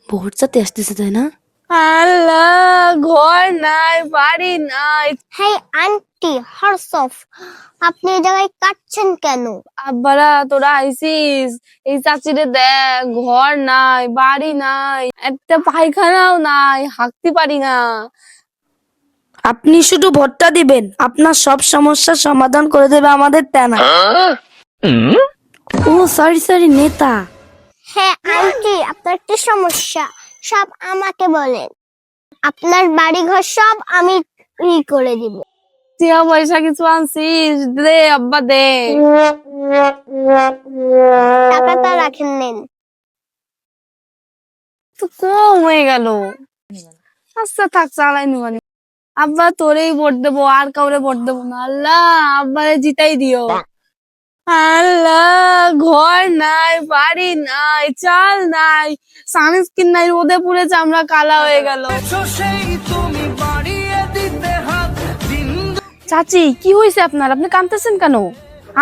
Vote চাতে আসতেছে তাই না? আল্লাহ, ঘর নাই, বাড়ি নাই। হেই আন্টি হরসফ, আপনি এই জায়গায় কাটছেন কেন? আব্বারা তোরা আইসিস, এই চাচিরে দেখ, ঘর নাই, বাড়ি নাই, একটা পায়খানাও নাই, হাঁকতে পারি না। আপনি শুধু ভোটটা দিবেন, আপনার সব সমস্যার সমাধান করে দেবে আমাদের তেনা। ও সরি নেতা। হ্যাঁ আন্টি, আপনার কি সমস্যা সব আমাকে বলেন, আপনার বাড়ি ঘর সব আমি করে দিব। টিয়া পয়সা কিছু আনছিস? দে আব্বা দে। টাকাটা রাখেন, নেন। তো কম হয়ে গেল। আচ্ছা থাক, চালাই নি। আব্বা তোরেই ভোট দেবো, আর কাউরে ভোট দেবো না। আল্লাহ, আব্বারে জিতাই দিও। আল্লাহ, ঘর নাই, বাড়ি নাই, চাল নাই, সানস্ক্রিন নাই, রোদে পুড়ে চামড়া কালা হয়ে গেল। চাচি, কি হয়েছে আপনার? আপনি কাঁদতেছেন কেন?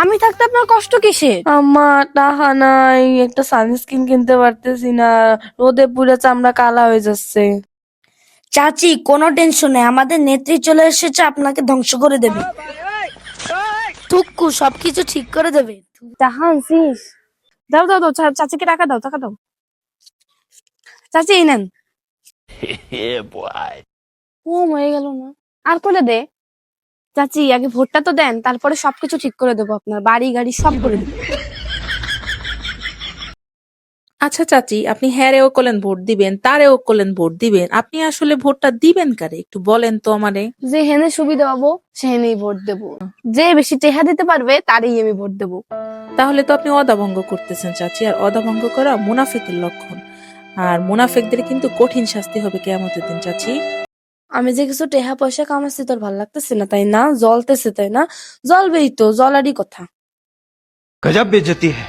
আমি থাকতে আপনার কষ্ট কিসের? আমার টাকা নাই, একটা সানস্ক্রিন কিনতে পারতেছি না, রোদে পুড়ে চামড়া কালা হয়ে যাচ্ছে। চাচি কোনো টেনশন নেই, আমাদের নেত্রী চলে এসেছে, আপনাকে ধ্বংস করে দেবে। টুকু সবকিছু ঠিক করে দেবে। টাকা আনছিস? দাও দাও দাও, চাচিকে টাকা দাও, টাকা দাও। চাচি এই নেন। কম হয়ে গেল না? আর করে দে। চাচি আগে ভোটটা তো দেন, তারপরে সবকিছু ঠিক করে দেবো, আপনার বাড়ি গাড়ি সব করে দেবো। আচ্ছা চাচি, আপনি হ্যারেও করলেন ভোট দিবেন, তারেও করলেন ভোট দিবেন, আপনি আসলে ভোটটা দিবেন কারে একটু বলেন তো আমারে। যে হেনে সুবিধা পাবো সে হেনেই ভোট দেবো, যে বেশি টেহা দিতে পারবে তারই আমি ভোট দেবো। তাহলে তো আপনি অদাভঙ্গ করতেছেন চাচি, আর অদাভঙ্গ করা মুনাফিকের লক্ষণ। আর মুনাফিকদের কিন্তু কঠিন শাস্তি হবে কিয়ামতের দিন চাচি। আমি যে কিছু টেহা পয়সা কামাচ্ছি তোর ভাল লাগতেছে না তাই না? জ্বলতেছে তাই না? জ্বলবেই তো, জ্বলারই কথা। गजब बेइज्जती है।